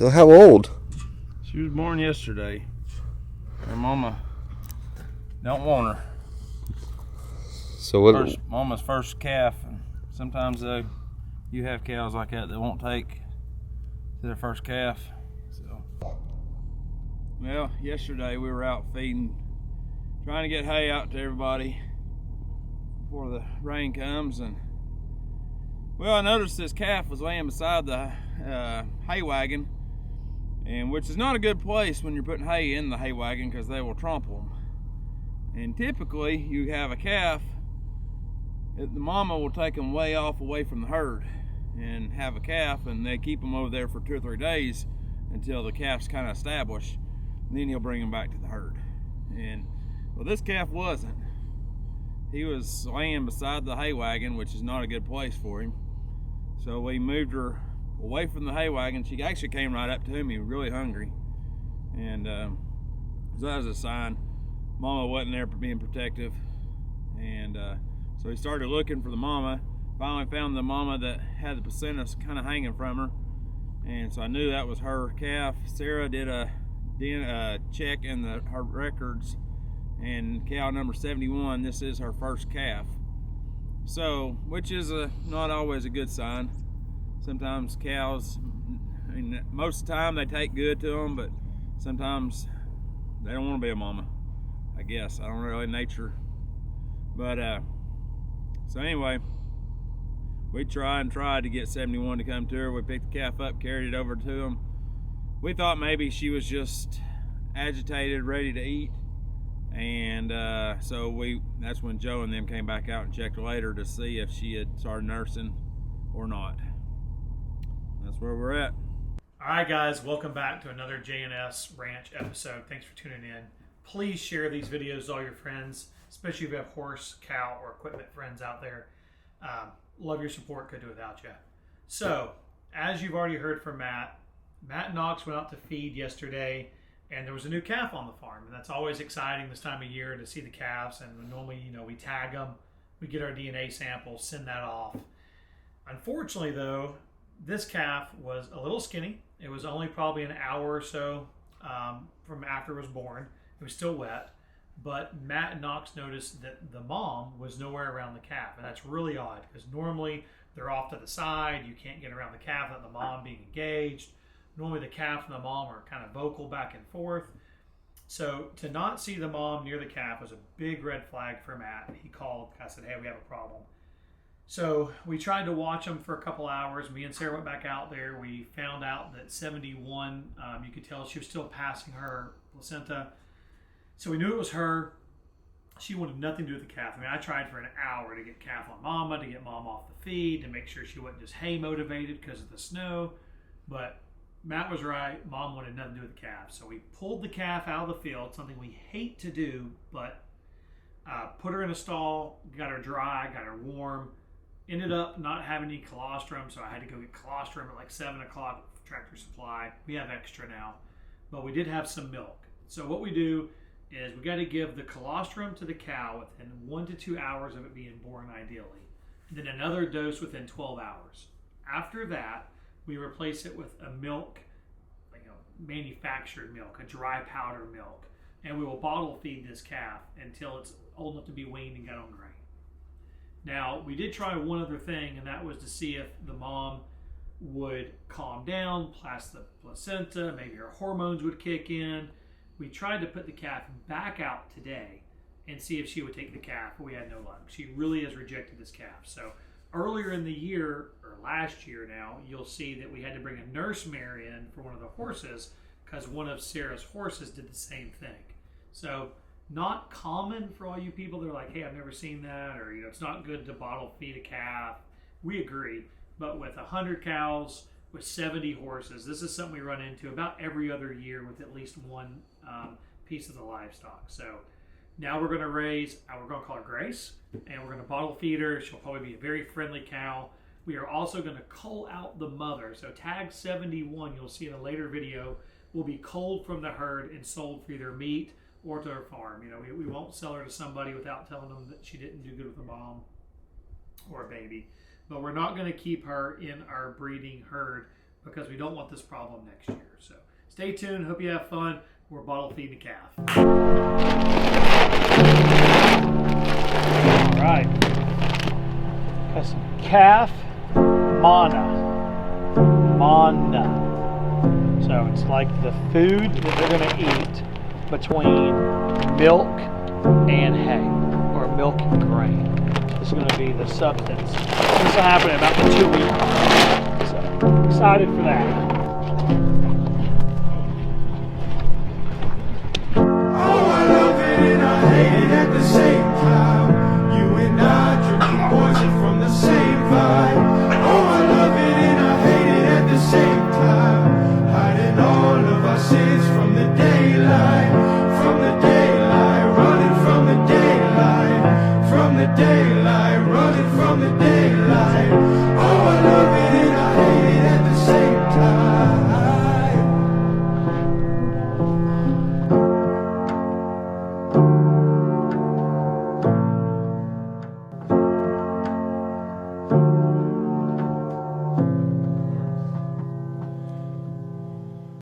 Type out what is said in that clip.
So how old? She was born yesterday. Her mama don't want her. So what? Mama's first calf. And sometimes though, you have cows like that won't take to their first calf. So, well, yesterday we were out feeding, trying to get hay out to everybody before the rain comes, and well, I noticed this calf was laying beside the hay wagon, and which is not a good place when you're putting hay in the hay wagon because they will trample them. And typically, you have a calf, the mama will take them way off away from the herd and have a calf, and they keep them over there for 2 or 3 days until the calf's kind of established, and then he'll bring them back to the herd. And well, this calf wasn't. He was laying beside the hay wagon, which is not a good place for him. So we moved her away from the hay wagon. She actually came right up to me, really hungry. And so that was a sign Mama wasn't there for being protective. And so he started looking for the mama. Finally found the mama that had the placentas kind of hanging from her. And so I knew that was her calf. Sarah did a check in her records, and cow number 71, this is her first calf. So, which is not always a good sign. Sometimes cows, I mean, most of the time they take good to them, but sometimes they don't want to be a mama, I guess. I don't really nature. But, so anyway, we tried to get 71 to come to her. We picked the calf up, carried it over to them. We thought maybe she was just agitated, ready to eat. And so that's when Joe and them came back out and checked later to see if she had started nursing or not. That's where we're at. All right, guys, welcome back to another J&S Ranch episode. Thanks for tuning in. Please share these videos with all your friends, especially if you have horse, cow, or equipment friends out there. Love your support, could do without you. So, as you've already heard from Matt and Knox went out to feed yesterday, and there was a new calf on the farm, and that's always exciting this time of year to see the calves. And normally, we tag them, we get our DNA sample, send that off. Unfortunately, though, this calf was a little skinny. It was only probably an hour or so from after it was born. It was still wet, but Matt and Knox noticed that the mom was nowhere around the calf, and that's really odd because normally they're off to the side. You can't get around the calf without the mom being engaged. Normally the calf and the mom are kind of vocal back and forth. So to not see the mom near the calf was a big red flag for Matt. He called, I said, hey, we have a problem. So we tried to watch them for a couple hours. Me and Sarah went back out there. We found out that 71, you could tell she was still passing her placenta. So we knew it was her. She wanted nothing to do with the calf. I mean, I tried for an hour to get calf on mama, to get mom off the feed, to make sure she wasn't just hay motivated because of the snow. But Matt was right. Mom wanted nothing to do with the calf. So we pulled the calf out of the field, something we hate to do, but put her in a stall, got her dry, got her warm. Ended up not having any colostrum, so I had to go get colostrum at like 7 o'clock at Tractor Supply. We have extra now, but we did have some milk. So what we do is we got to give the colostrum to the cow within 1 to 2 hours of it being born, ideally. And then another dose within 12 hours. After that, we replace it with a milk, like a manufactured milk, a dry powder milk, and we will bottle feed this calf until it's old enough to be weaned and get on grain. Now, we did try one other thing, and that was to see if the mom would calm down, pass the placenta, maybe her hormones would kick in. We tried to put the calf back out today and see if she would take the calf, but we had no luck. She really has rejected this calf. So earlier in the year, or last year now, you'll see that we had to bring a nurse mare in for one of the horses because one of Sarah's horses did the same thing. So not common for all you people that are like, hey, I've never seen that, or it's not good to bottle feed a calf. We agree, but with 100 cows, with 70 horses, this is something we run into about every other year with at least one piece of the livestock. So now we're going to we're going to call her Grace, and we're going to bottle feed her. She'll probably be a very friendly cow. We are also going to cull out the mother. So tag 71, you'll see in a later video, will be culled from the herd and sold for either meat or to her farm. We won't sell her to somebody without telling them that she didn't do good with a mom or a baby. But we're not going to keep her in our breeding herd because we don't want this problem next year. So stay tuned. Hope you have fun. We're bottle feeding the calf. All right. Got some calf mana. So it's like the food that they're going to eat between milk and hay, or milk and grain. This is going to be the substance. This will happen in about the 2 week mark. So excited for that. Oh, I love it and I hate it at the same